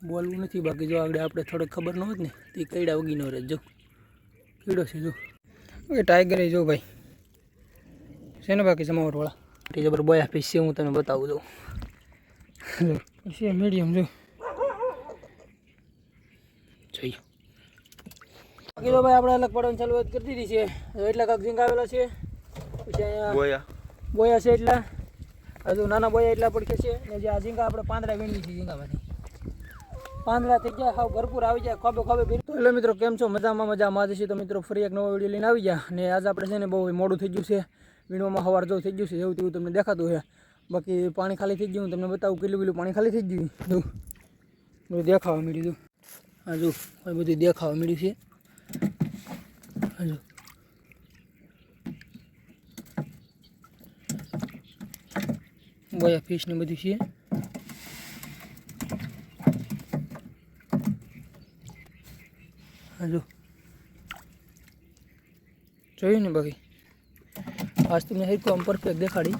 બોલવું નથી, બાકી જો આગળ આપણે થોડોક ખબર ન હોત ને તો એ કઈડા ઉગી ન રહે. જો કીડો છે જો એ ટાઈગર જો ભાઈ છે ને, બાકી જમાવટવાળા એ જબર બોયા પીસ છે. હું તમને બતાવું દઉં છે મીડિયમ જો જોઈએ. બાકી તો ભાઈ આપણે અલગ પડવાની ચાલુ કરી દીધી છે. એટલા કાંક ઝીંગ આવેલા છે. પછી અહીંયા બોયા છે એટલા, હજુ નાના બોયા એટલા પડકે છે. ને જે આ ઝીંગા આપણે પાંદડા વીણી છે, ઝીંગામાંથી પાંદડા થઈ ગયા, હાવ ભરપૂર આવી જાય, ખોબે ખોબે ભીર. તો એટલે મિત્રો કેમ છો? મજામાં છે. તો મિત્રો ફરી એક નવો વિડીયો લઈને આવી ગયા. અને આજે આપણે છે ને બહુ મોડું થઈ ગયું છે વીણવામાં, સવાર જેવું થઈ ગયું છે, એવું તેવું તમને દેખાતું છે. બાકી પાણી ખાલી થઈ ગયું, તમને બતાવું કેટલું પાણી ખાલી થઈ ગયું. જો બધું દેખાવા મળ્યું. હા જો બધું દેખાવા મળ્યું છે. હજુ બોયા ફિશ ને બધું છે. હજુ જોયું ને, બાકી આજ તમને હરખું આમ પરફેક્ટ દેખાડી,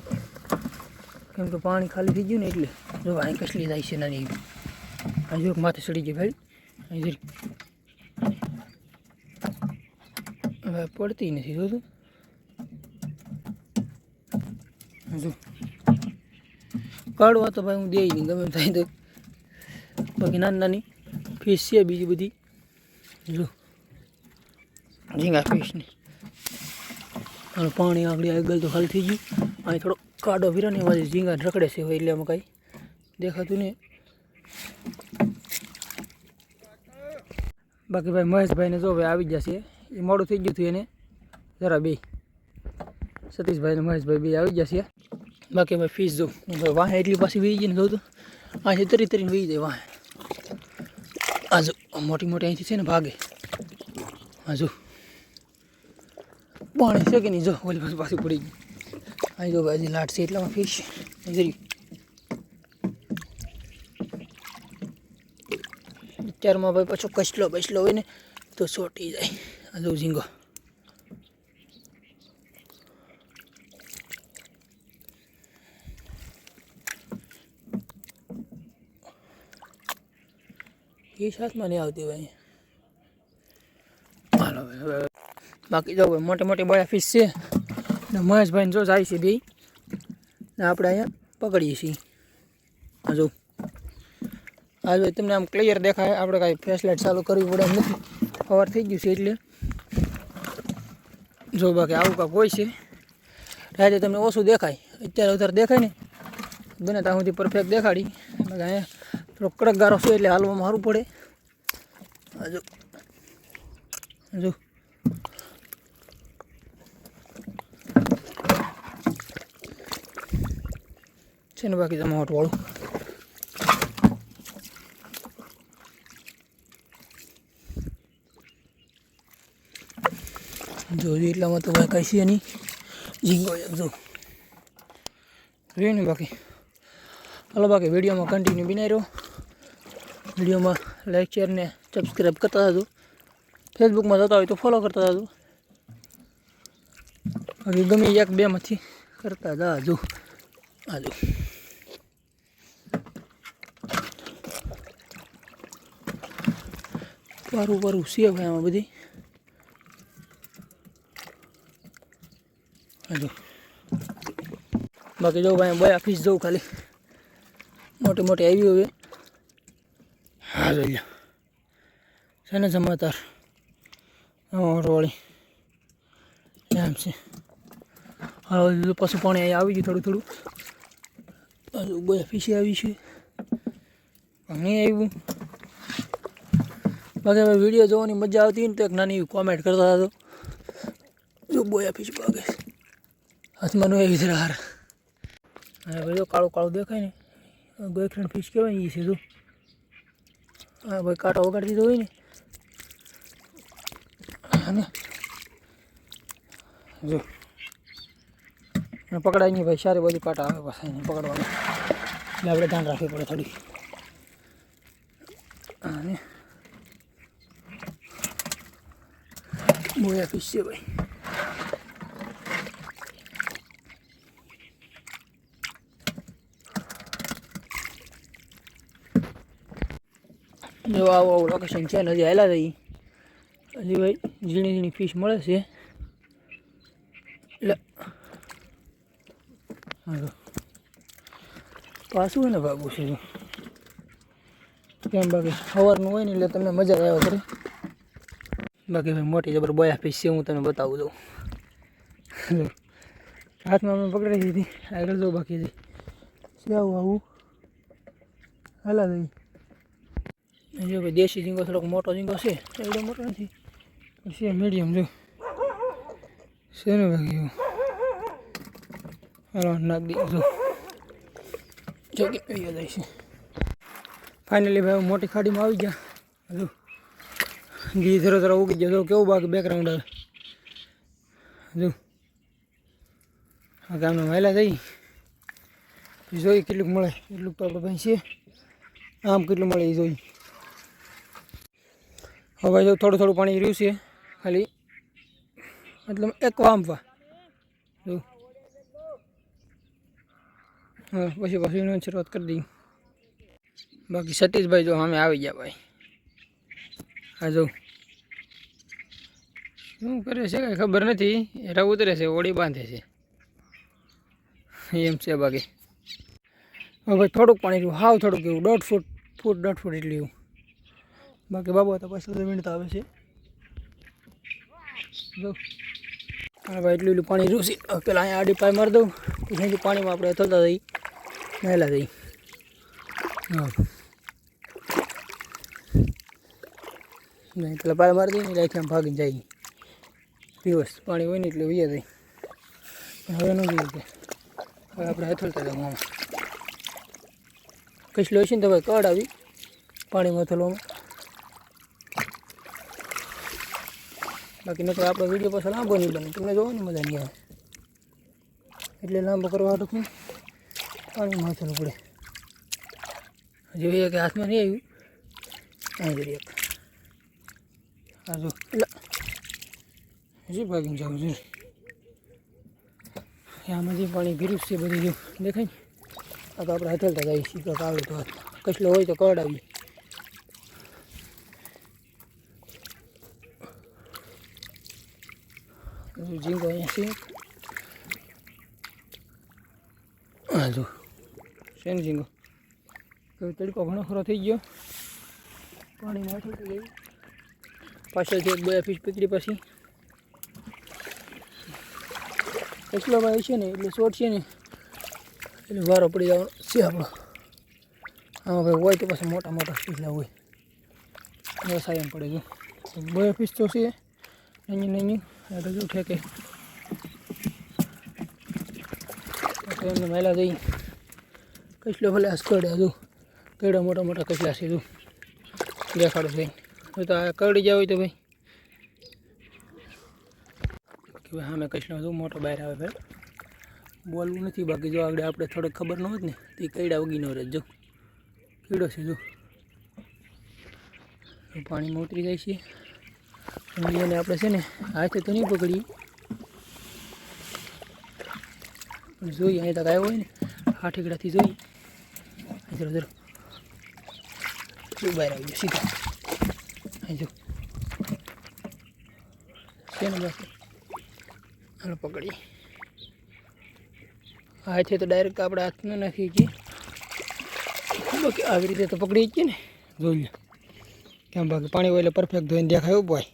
કેમ કે પાણી ખાલી થઈ ગયું ને એટલે. જો અહીં કસલી જાય છે નાની, હજુ એક માથે ચડી ગઈ ભાઈ, અહીં હવે પડતી નથી. જોતું હજુ કાઢવા તો ભાઈ હું દે નહીં, ગમે થાય તો. બાકી નાની નાની ફિશ છે બીજી બધી. જો ઝીંગા ફિશની પાણી આગળ આગળ તો ખાલી થઈ ગયું. અહીં થોડો કાઢો ફીરો ને એમાં ઝીંગા રખડે છે, એટલે એમાં કાંઈ દેખાતું નહીં. બાકી ભાઈ મહેશભાઈને જો ભાઈ આવી જશે, એ મોડું થઈ ગયું હતું એને જરા બે. સતીશભાઈ ને મહેશભાઈ બે આવી જશે. બાકી ભાઈ ફીસ જો ભાઈ વાહે એટલી પાછી વી ગઈ ને, જોતું અહીંથી તરી તરીને વી જાય વાહે. આજુ મોટી મોટી અહીંથી છે ને ભાગે. હજુ પાણી છે કે નહીં, જો ઓલી પાછી પાછી પડી ગઈ. અહીં જો ભાઈ લાટ છે એટલામાં ફિશ જરી અત્યારમાં ભાઈ પાછો કસલો બસલો હોય ને તો ચોટી જાય. હજુ ઝીંગો એ સાથમાં નહીં આવતી ભાઈ. હાલો ભાઈ, બાકી જો ભાઈ મોટી મોટી બોયા ફિશ છે ને મહેશભાઈ જો જાય છે બે ને આપણે અહીંયા પકડીએ છીએ. હજુ આજે તમને આમ ક્લિયર દેખાય, આપણે કાંઈ ફ્લેશલાઇટ ચાલુ કરવી પડે એમ નથી, સવાર થઈ ગયું છે એટલે. જો બાકી આવું કાંક હોય છે. રાતે તમને ઓછું દેખાય, અત્યારે વધારે દેખાય ને, બને ત્યાં સુધી પરફેક્ટ દેખાડી. બાકી અહીંયા થોડો કડક ગારો છે એટલે હાલવામાં સારું પડે. હજુ હજુ છે ને બાકી જમાવટવાળું. જો એટલામાં તો ભાઈ કઈ છે નહીં, ઝીંગો જો જોયું ને. બાકી હાલો, બાકી વિડીયોમાં કન્ટિન્યુ બનાવી રહ્યો. વિડીયોમાં લાઈક શેર ને સબસ્ક્રાઈબ કરતા હતો. ફેસબુકમાં જતા હોય તો ફોલો કરતા હતો. બાકી ગમે એક બેમાંથી કરતા હતા. જો આજુ પારું પારું છે ભાઈ આમાં બધી. હજુ બાકી જો ભાઈ બોયા ફીસ જવું ખાલી મોટી મોટી આવી હવે. હા જોઈ લો છે ને સમાચાર વાળી એમ છે. હવે પાછું પાણી અહીંયા આવી ગયું થોડું થોડું. હજુ બોયા ફીસી આવી છે, નહીં આવ્યું. બાકી હવે વિડીયો જોવાની મજા આવતી ને તો એક નાની એવી કોમેન્ટ કરતા હતો. જો બોયા ફીસ ભાગે હાથમાં નો એવી જરા હાર. હા ભાઈ જો કાળું કાળું દેખાય ને, ગોયખંડ ફીસ કહેવાય એ છે. જો હા ભાઈ કાંટો વગાડી દીધો હોય ને જો પકડાય નહીં ભાઈ, સારી બાજુ કાંટા આવે પાછા એને પકડવાનું, એટલે આપણે ધ્યાન રાખવી પડે થોડી. અને બોયા ફીસ છે ભાઈ. જો આવું લોકેશન છે ને હજી હાલા રહી હજી ભાઈ ઝીણી ઝીણી ફિશ મળે છે એટલે હા પાછું ને ભાગવું છે જો કેમ બાકી સવારનું હોય ને એટલે તમને મજા આવ્યા કરે બાકી ભાઈ મોટી જબર બોયા ફિશ છે હું તમને બતાવું દઉં હાથમાં અમે પકડી દીધી આગળ જો બાકી છે આવું આવું હાલા દઈ જો ભાઈ દેશી ઝીંગો થોડોક મોટો ઝીંગો છે એટલો મોટો નથી છે મીડિયમ જો છે ને બાકી એવું હાલો નાખ દઈએ જો કે જાય છે ફાઇનલી ભાઈ મોટી ખાડીમાં આવી ગયા હજુ ઘી ધરો ધરો ઉગી ગયો કેવું બાકી બેકગ્રાઉન્ડ આવે હજુ હા ગામના વહેલા જઈ જોઈ કેટલુંક મળે એટલું તો આપણે ભાઈ છે આમ કેટલું મળે એ જોઈ હવે જો થોડું થોડું પાણી રહ્યું છે ખાલી મતલબ એક વામવા જો હા પછી પાછું શરૂઆત કરી દઈ બાકી સતીશભાઈ જો અમે આવી ગયા ભાઈ હા જો શું કરે છે કાંઈ ખબર નથી એરા ઉતરે છે ઓળી બાંધે છે એમ છે બાકી હવે ભાઈ થોડુંક પાણી રહ્યું હાવ થોડુંક એવું 1.5 ફૂટ 1.5 ફૂટ એટલું એવું બાકી બાબુ તો 5 મિનિટ આવે છે જો હા ભાઈ એટલું પાણી રહ્યું છે પેલા અહીંયા આડી પાય મારી દઉં પછી પાણીમાં આપણે થતા જઈ નહેલા જઈ હા નહીં પેલા પાય મારી દઈએ ને એટલે આમ ભાગીને જાય દિવસ પાણી હોય ને એટલે વૈયા જાય હવે નથી રીતે હવે આપણે હથલતા જાવ આમાં કચલો છે ને તો ભાઈ કડ આવી પાણીમાં હથલવામાં બાકી નકર આપણો વિડીયો પાછો લાંબો નહીં બને તમને જોવાની મજા નહીં આવે એટલે લાંબો કરવા હાટું પાણીમાં હથલવું પડે જોઈએ કે હાથમાં નહીં આવ્યું અહીં જરી એક હા જો હજી ભાગીને જાઉં છું આમાં જે પાણી ભીરું છે બધું જો દેખાય ને આ તો આપણે હથલતા જઈએ છીએ કંઈક આવે તો હાથ કચલો હોય તો કડ આવી ઝીંગો અહીંયા છે હા જો છે ને ઝીંગો તડકો ઘણો ખરો થઈ ગયો પાણીમાં હથલતું ગયું પાછળથી એક 2 ફીટ પકડી પછી કચલો ભાઈ છે ને એટલે શોર્ટ છે ને એટલે વારો પડી જવાનો છે આપણો આમાં ભાઈ હોય તો પછી મોટા મોટા પીસલા હોય વ્યવસાય એમ પડે જો 2 પીસ તો છે નહીં એટલે જો ઠેકે એમને મહેલા જઈ કચલો ભલે આ કરડે હજુ કેવડા મોટા મોટા કચલા છે જો દેખાડો ભાઈ હવે તો આ કરડી જાય હોય તો ભાઈ હા મેં કચલો હતું મોટો બહાર આવે ભાઈ બોલવું નથી બાકી જો આગળ આપણે થોડીક ખબર ન હોત ને તો એ કઈડા ઉગી ન રહે જો કીડો છે જો પાણીમાં ઉતરી જાય છે અને આપણે છે ને હાથે તો નહીં પકડીએ પણ જોઈએ અહીં તક આવ્યો હોય ને હાથીકડાથી જોઈએ જરો જરો બહાર આવી ગયો સીધા અહીં જો છે ને બાકી હાલો પકડીએ હાથે તો ડાયરેક્ટ આપણે હાથ ન નાખી છીએ બાકી આવી રીતે તો પકડી છીએ ને જોઈ લો કેમ બાકી પાણી હોય એટલે પરફેક્ટ ધોઈને દેખાય એવું ભાઈ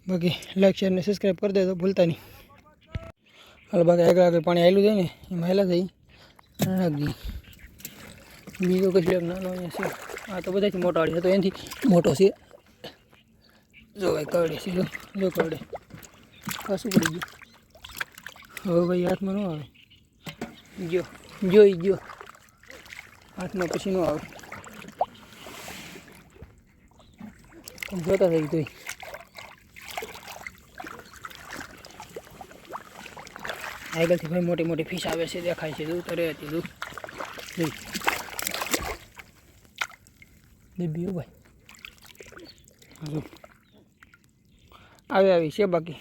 બાકી લાઈક શેર ને સબસ્ક્રાઈબ કરી દે તો ભૂલતા નહીં હાલ બાકી આગળ આગળ પાણી આવેલું જાય ને એમાં હેલા થઈ નાખી બીજો કશું એક નાનો અહીંયા છે આ તો બધાથી મોટો આડી તો એનાથી મોટો છે જો ભાઈ કરડે છે જો કરડે પાછું પડી ગયું હવે ભાઈ હાથમાં ન આવે જોઈ ગયો હાથમાં પછી ન આવે જોતા થઈ તોય આગળથી ભાઈ મોટી મોટી ફિશ આવે છે દેખાય છે દૂધ તરે હતી દૂધ બેબી ભાઈ હજુ આવી છે બાકી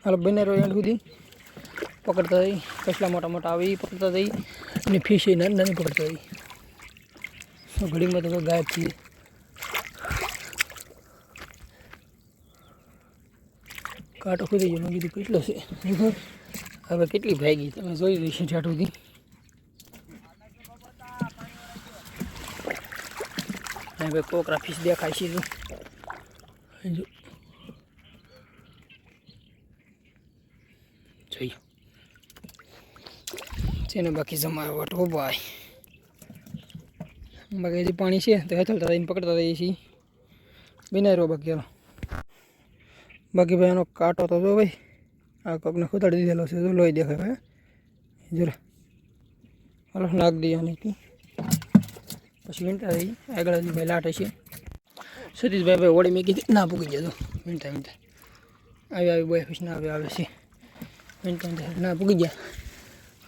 હાલો બને રહ્યો એન્ડ સુધી પકડતા જઈ કસલા મોટા મોટા આવે એ પકડતા જઈ અને ફિશ એ નાની નાની પકડતા જઈ ઘડીમાં તો ગાયબ છીએ કાંટો ખુદી ગયો. મેં કીધું કેટલો છે. હવે કેટલી ભાગી તમે જોઈ રહી છે ઠાઠુંથી. હવે કોકરા ફીસ દેખાય છે. જોઈએ છે ને બાકી જમાયો વાટો ભાઈ. બાકી હજી પાણી છે તો હેથલતા થઈને પકડતા રહીએ છીએ. બિના રહ્યો બાકી. હાલો બાકી ભાઈ એનો કાંટો તો જો ભાઈ આ કોકને ખોતાડી દીધેલો છે. તો લોહી દેખાય ભાઈ જરા. હાલો નાખ દઈએ અને પછી વીંટા રહી આગળ હજી ભાઈ લાટ છે. સતીશભાઈ ભાઈ ઓળી મેં કીધી ના પૂકી જતો. વીંટા વીંટા આવી બોય ફિશ ના આવે છે. વીંટા વીંટા ના પૂકી ગયા.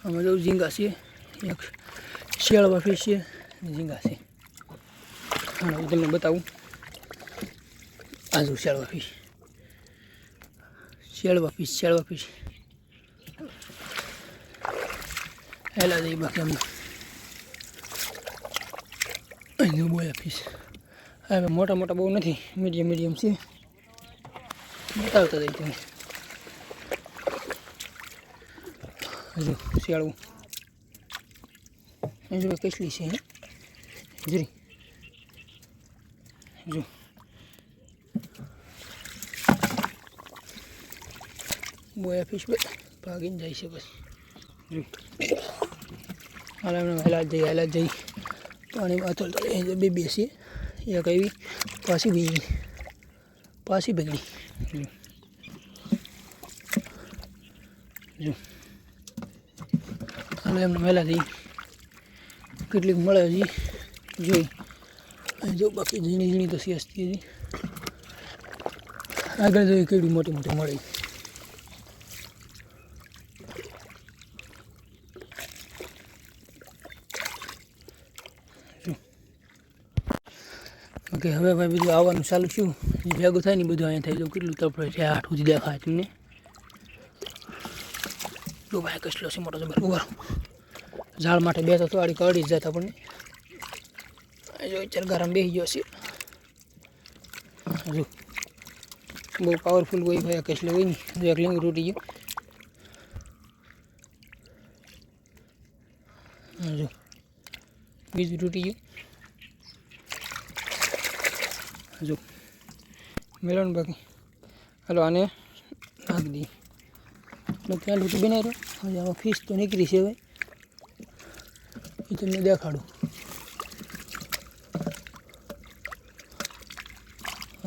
આમાં જો ઝીંગા છે, એક શિયાળવા ફિશ છે, ઝીંગા છે. હા હું તમને બતાવું. આ જો શિયાળવા ફિશ, શિયાળવા ફિશ હેલા જઈ. બાકી અમને અહીં બોયા ફિશ હવે મોટા મોટા બહુ નથી, મીડિયમ છે. બતાવતા જઈ તમે. હજુ શિયાળું હજુ કેટલી છે જરી. જો બોયા ફિશ ભાગીને જાય છે બસ. જો હાલ એમને હેલા જઈ પાણીમાં અથડતા બે છે. એક એવી પાછી બગડી. જો હાલ એમને વહેલા જઈ કેટલીક મળે હજી જોઈ. જો બાકી ઝીણી તો સિયાસતી હજી આગળ જોઈ કેવી મોટી મળે. ઓકે હવે ભાઈ બીજું આવવાનું ચાલુ છું. ભેગું થાય ને બધું અહીંયા થઈ જાઉં. કેટલું તડફડે છે આઠ સુધી દેખાય તમને. જો ભાઈ કેટલો છે મોટો જબર. ઉભા ઝાડ માટે બે તો થોડી કડી જ જતા આપણને. જો ચાર ગરમ બેસી ગયો છે. જો બહુ પાવરફુલ કોઈ ભાઈ કેટલો હોય નહીં. જો એક લીંગ તૂટી ગયો. જો બીજું તૂટી ગયું. જો મેળવણ બાકી. હાલો આને નાખી દઈએ. ત્યાં લૂંટી બનાવી રહ્યો. હવે આમાં ફિશ તો નીકળી છે. હવે એ તમને દેખાડું.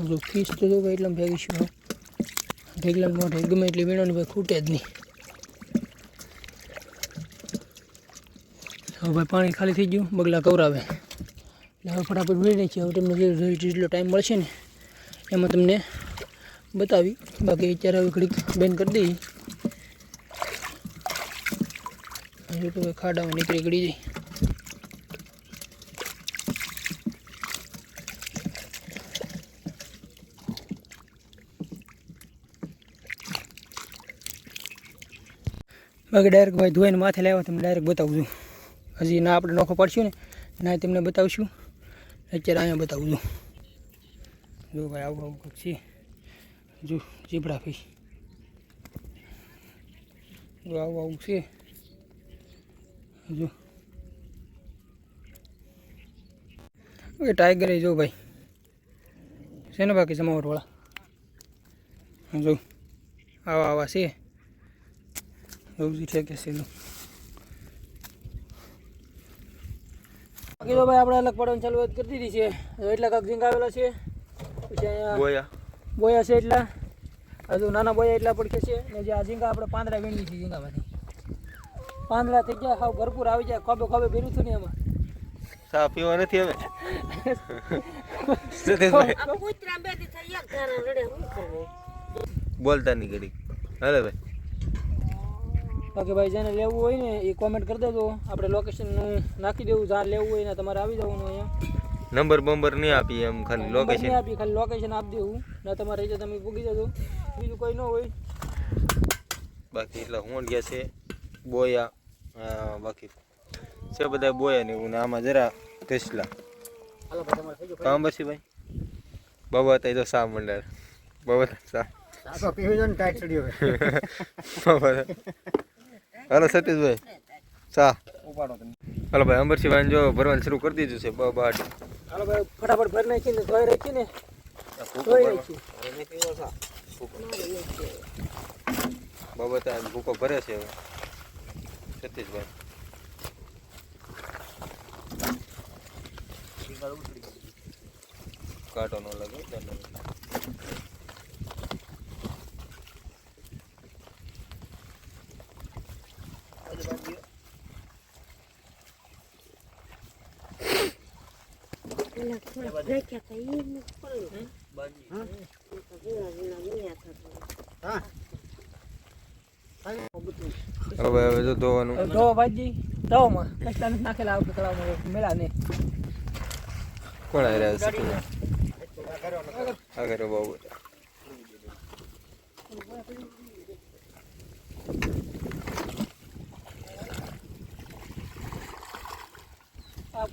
જો ફિશ તો જો ભાઈ એટલા ભેગી છું. ઢેગલા મોઢે ગમે એટલી વીણવાની ભાઈ ખૂટે જ નહીં. હવે ભાઈ પાણી ખાલી થઈ ગયું. બગલા કવરાવે એટલે હવે ફટાફટ વીણી નાખીએ. હવે તમને જેટલો ટાઈમ મળશે ને એમાં તમને બતાવી. બાકી અત્યારે હવે ઘડીક બેન કરી દઈએ. હજુ તો ખાડામાં નીકળી ગળી જાય. બાકી ડાયરેક્ટ ભાઈ ધોઈને માથે લાવ્યા તમને ડાયરેક્ટ બતાવું છું. હજી ના આપણે નોખો પડશું ને ના તમને બતાવશું. અત્યારે અહીંયા બતાવું છું. જો ભાઈ આવું કંઈક છે. જો ચીપડા ફિશ જો આવું છે. જો ઓકે ટાઈગર જો ભાઈ છે ને બાકી જમાવટવાળા. જો આવા છે. એવું છે કે છે. બાકી તો ભાઈ આપણે અલગ પડવાની ચાલુ કરી દીધી છે. એટલા કાંક ઝીંગા આવેલા છે. પછી અહીંયા બોયા છે એટલા. હજુ નાના બોયા એટલા પડકે છે. ને જે આ ઝીંગા આપણે પાંદડા વીણી છે. ઝીંગામાંથી પાંદડા થઈ ગયા. હાવ ભરપૂર આવી જાય. ખોબે ભેરું છું ને એમાં. સા પીવા નથી હવે. બોલતા નહીં ઘડી. હાલે ભાઈ. બાકી ભાઈ જેને લેવું હોય ને એ કોમેન્ટ કરી દેજો. આપણે લોકેશન નાખી દેવું. જ્યાં લેવું હોય ને તમારે આવી જવાનું. અહીંયા નંબર નહીં આપીએ એમ ખાલી લોકેશન આપી. ખાલી લોકેશન આપી દેવું ને તમારે રીતે તમે પૂગી જજો. બીજું કોઈ ન હોય. બાકી એટલે હોંડિયા છે બોયા. બાકી છે બધા બોયા ને એવું. ને આમાં જરા ટેસ્લા કામ પછી ભાઈ બાબા તો શા મંડળ બાબા શા હાલો સતીશભાઈ ચા હાલો ભાઈ અંબરસિંહભાઈ જો ભરવાનું શરૂ કરી દીધું છે બાટ હાલો ભાઈ ફટાફટ ભરી નાખીને ધોઈ રાખીને ધોઈ નાખી બાબત ભૂકો ભરે છે હવે સતીશભાઈ કાંટો ન લાગે હવે જો ધોવાનું ધોવા ભાજી ધોવામાં કચરા નથી નાખેલા આપણે તળાવમાં મેળા ને કોણ આવી રહ્યા છે આ ઘરે બાબુ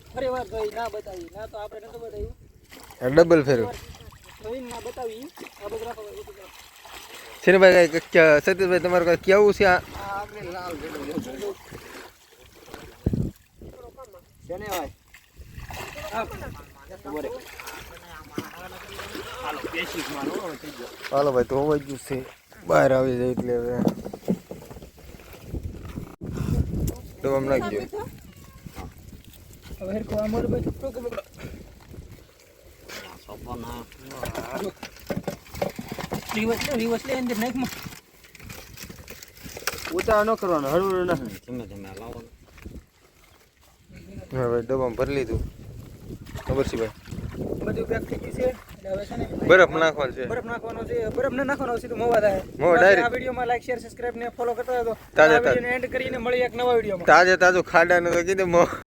ફરી વાર ધોઈ ના બતાવી ના તો આપણે નતું બતાવ્યું ડબલ ફેરવું ધોઈને ના બતાવી આ બધું રાખો છે ને ભાઈ સતીશભાઈ તમારે કઈ કેવું છે આ હાલો ભાઈ તો હોવા જ છે બહાર આવી જાય એટલે હવે તો આમ નાખજો હવે હેરકો આ મોર ભાઈ ટોકો પકડો રિવર્સ લે અંદર નાખમાં ઉતાર ન કરવાનો હળવું ના હા ભાઈ ડબ્બામાં ભરી લીધું ખબર છે ભાઈ બધું પેક થઈ ગયું છે એટલે હવે છે ને બરફ નાખવાનો છે બરફ નાખવાનો છે બરફ ન નાખવાનો છે તો મોવા થાય મોવા direct. આ વિડીયોમાં લાઈક શેર સબસ્ક્રાઇબ ને ફોલો કરતા હોય તો તાજા આ વિડીયોને એન્ડ કરીને મળી એક નવા વિડીયોમાં તાજે તાજું ખાડાનું તો કીધું